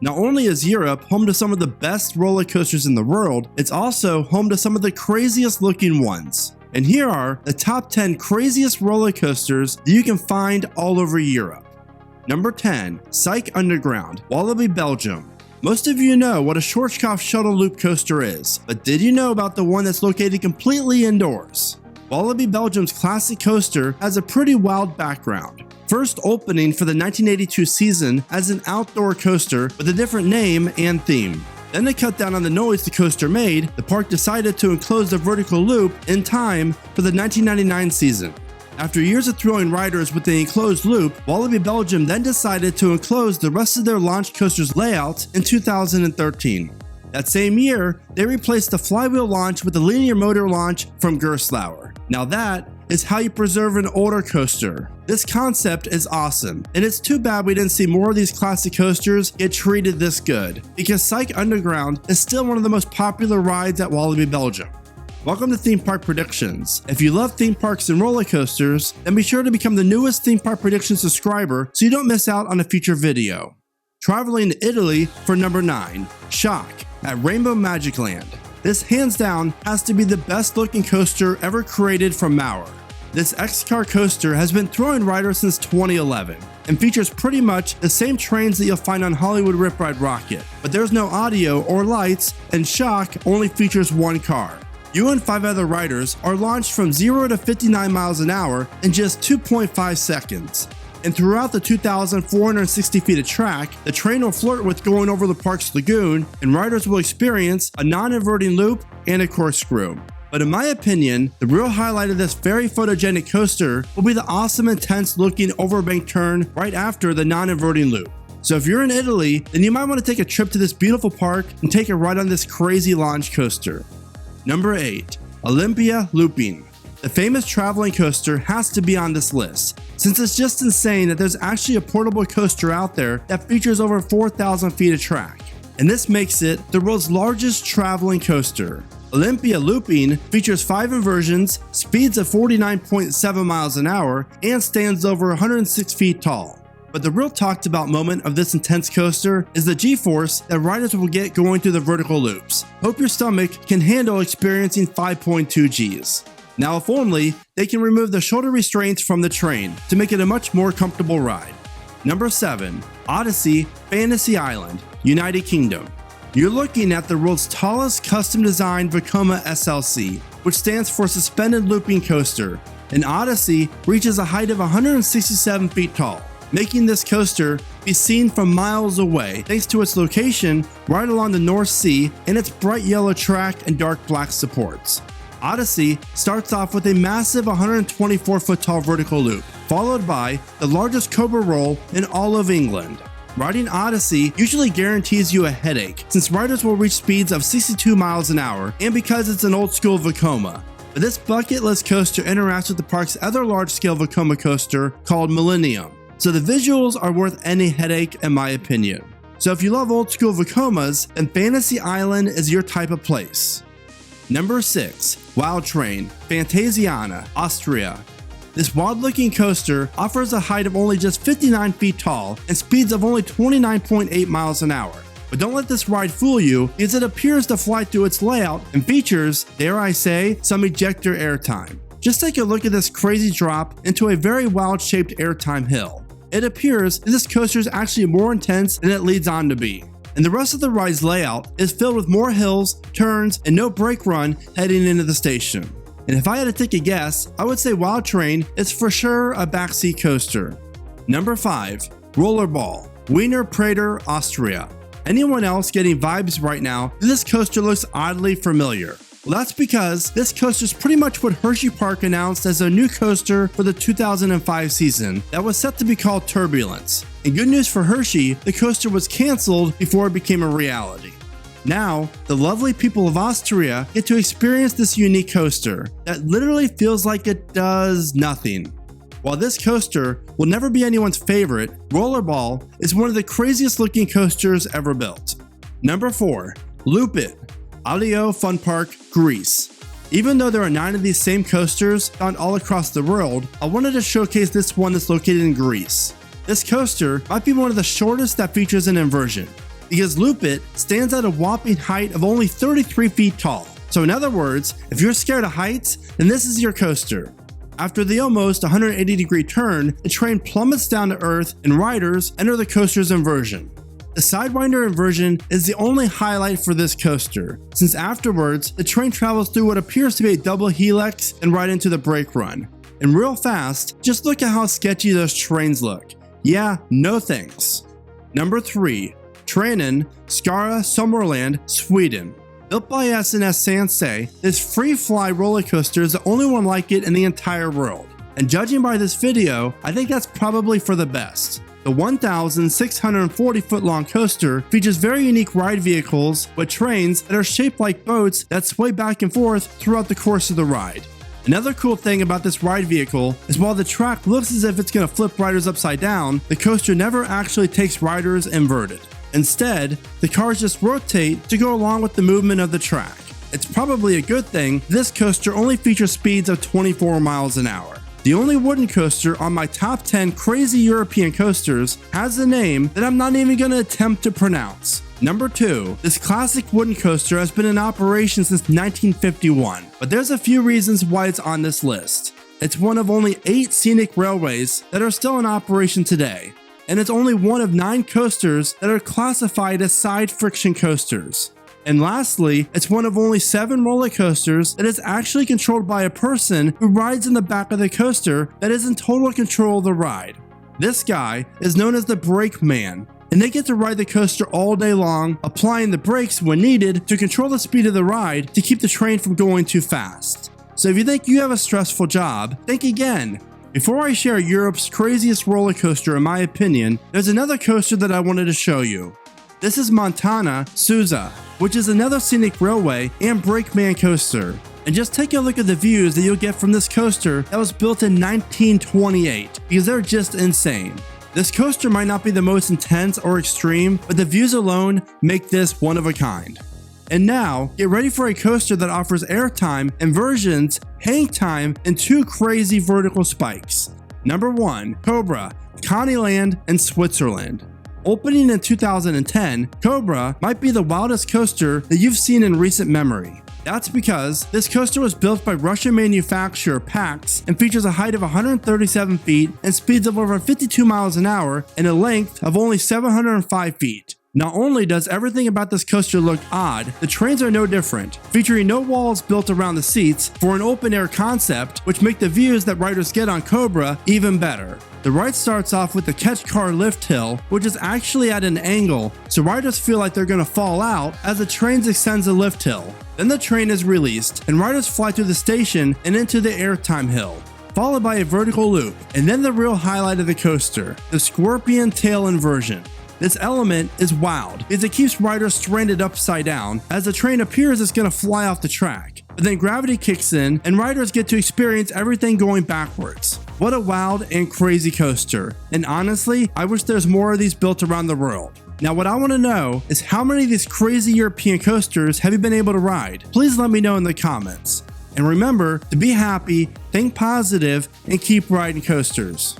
Not only is Europe home to some of the best roller coasters in the world, it's also home to some of the craziest looking ones. And here are the top 10 craziest roller coasters that you can find all over Europe. Number 10. Scenic Underground, Walibi, Belgium. Most of you know what a Schwarzkopf shuttle loop coaster is, but did you know about the one that's located completely indoors? Walibi, Belgium's classic coaster has a pretty wild background. First opening for the 1982 season as an outdoor coaster with a different name and theme. Then to cut down on the noise the coaster made, the park decided to enclose the vertical loop in time for the 1999 season. After years of throwing riders with the enclosed loop, Walibi, Belgium then decided to enclose the rest of their launch coaster's layout in 2013. That same year, they replaced the flywheel launch with the linear motor launch from Gerstlauer. Now that is how you preserve an older coaster. This concept is awesome, and it's too bad we didn't see more of these classic coasters get treated this good, because Scenic Underground is still one of the most popular rides at Walibi, Belgium. Welcome to Theme Park Predictions. If you love theme parks and roller coasters, then be sure to become the newest Theme Park Predictions subscriber so you don't miss out on a future video. Traveling to Italy for number 9, Shock at Rainbow Magic Land. This hands down has to be the best looking coaster ever created from Maurer. This X-Car coaster has been throwing riders since 2011 and features pretty much the same trains that you'll find on Hollywood Rip Ride Rocket, but there's no audio or lights, and Shock only features one car. You and 5 other riders are launched from 0 to 59 miles an hour in just 2.5 seconds. And throughout the 2,460 feet of track, the train will flirt with going over the park's lagoon, and riders will experience a non-inverting loop and a corkscrew. But in my opinion, the real highlight of this very photogenic coaster will be the awesome intense looking overbank turn right after the non-inverting loop. So if you're in Italy, then you might want to take a trip to this beautiful park and take a ride on this crazy launch coaster. Number 8. Olympia Looping. The famous traveling coaster has to be on this list, since it's just insane that there's actually a portable coaster out there that features over 4,000 feet of track. And this makes it the world's largest traveling coaster. Olympia Looping features 5 inversions, speeds of 49.7 miles an hour, and stands over 106 feet tall. But the real talked about moment of this intense coaster is the G-force that riders will get going through the vertical loops. Hope your stomach can handle experiencing 5.2 Gs. Now if only they can remove the shoulder restraints from the train to make it a much more comfortable ride. Number 7. Odyssey Fantasy Island, United Kingdom. You're looking at the world's tallest custom-designed Vekoma SLC, which stands for Suspended Looping Coaster, and Odyssey reaches a height of 167 feet tall, making this coaster be seen from miles away thanks to its location right along the North Sea and its bright yellow track and dark black supports. Odyssey starts off with a massive 124 foot tall vertical loop, followed by the largest Cobra roll in all of England. Riding Odyssey usually guarantees you a headache, since riders will reach speeds of 62 miles an hour, and because it's an old school Vekoma. But this bucket list coaster interacts with the park's other large scale Vekoma coaster called Millennium, so the visuals are worth any headache in my opinion. So if you love old school Vekomas, then Fantasy Island is your type of place. Number 6. Wild Train, Phantasiana, Austria. This wild-looking coaster offers a height of only just 59 feet tall and speeds of only 29.8 miles an hour. But don't let this ride fool you, because it appears to fly through its layout and features, dare I say, some ejector airtime. Just take a look at this crazy drop into a very wild-shaped airtime hill. It appears that this coaster is actually more intense than it leads on to be. And the rest of the ride's layout is filled with more hills, turns, and no brake run heading into the station. And if I had to take a guess, I would say Wild Train is for sure a backseat coaster. Number 5. Rollerball, Wiener Prater, Austria. Anyone else getting vibes right now that this coaster looks oddly familiar? Well, that's because this coaster is pretty much what Hershey Park announced as a new coaster for the 2005 season that was set to be called Turbulence. And good news for Hershey, the coaster was canceled before it became a reality. Now, the lovely people of Austria get to experience this unique coaster that literally feels like it does nothing. While this coaster will never be anyone's favorite, Rollerball is one of the craziest looking coasters ever built. Number 4. Loop It, Alio Fun Park, Greece. Even though there are 9 of these same coasters found all across the world, I wanted to showcase this one that's located in Greece. This coaster might be one of the shortest that features an inversion. because Loop It stands at a whopping height of only 33 feet tall. So in other words, if you're scared of heights, then this is your coaster. After the almost 180-degree turn, the train plummets down to earth and riders enter the coaster's inversion. The Sidewinder inversion is the only highlight for this coaster, since afterwards, the train travels through what appears to be a double helix and right into the brake run. And real fast, just look at how sketchy those trains look. Yeah, no thanks. Number 3. Tranen, Skara Sommarland, Sweden. Built by SNS Sansei, this free-fly roller coaster is the only one like it in the entire world. And judging by this video, I think that's probably for the best. The 1,640-foot long coaster features very unique ride vehicles with trains that are shaped like boats that sway back and forth throughout the course of the ride. Another cool thing about this ride vehicle is while the track looks as if it's going to flip riders upside down, the coaster never actually takes riders inverted. Instead, the cars just rotate to go along with the movement of the track. It's probably a good thing this coaster only features speeds of 24 miles an hour. The only wooden coaster on my top 10 crazy European coasters has a name that I'm not even going to attempt to pronounce. Number 2. This classic wooden coaster has been in operation since 1951, but there's a few reasons why it's on this list. It's one of only 8 scenic railways that are still in operation today, and it's only one of 9 coasters that are classified as side friction coasters. And lastly, it's one of only 7 roller coasters that is actually controlled by a person who rides in the back of the coaster that is in total control of the ride. This guy is known as the Brake Man, and they get to ride the coaster all day long, applying the brakes when needed to control the speed of the ride to keep the train from going too fast. So if you think you have a stressful job, think again. Before I share Europe's craziest roller coaster in my opinion, there's another coaster that I wanted to show you. This is Montana Suza, which is another scenic railway and brakeman coaster. And just take a look at the views that you'll get from this coaster that was built in 1928, because they're just insane. This coaster might not be the most intense or extreme, but the views alone make this one of a kind. And now, get ready for a coaster that offers airtime, inversions, hang time, and 2 crazy vertical spikes. Number 1, Cobra, Coneyland in Switzerland. Opening in 2010, Cobra might be the wildest coaster that you've seen in recent memory. That's because this coaster was built by Russian manufacturer Pax and features a height of 137 feet and speeds of over 52 miles an hour and a length of only 705 feet. Not only does everything about this coaster look odd, the trains are no different, featuring no walls built around the seats for an open-air concept, which make the views that riders get on Cobra even better. The ride starts off with the catch car lift hill, which is actually at an angle, so riders feel like they're going to fall out as the train ascends the lift hill. Then the train is released, and riders fly through the station and into the airtime hill, followed by a vertical loop, and then the real highlight of the coaster, the scorpion tail inversion. This element is wild because it keeps riders stranded upside down as the train appears it's going to fly off the track. But then gravity kicks in and riders get to experience everything going backwards. What a wild and crazy coaster. And honestly, I wish there's more of these built around the world. Now what I want to know is how many of these crazy European coasters have you been able to ride? Please let me know in the comments. And remember to be happy, think positive, and keep riding coasters.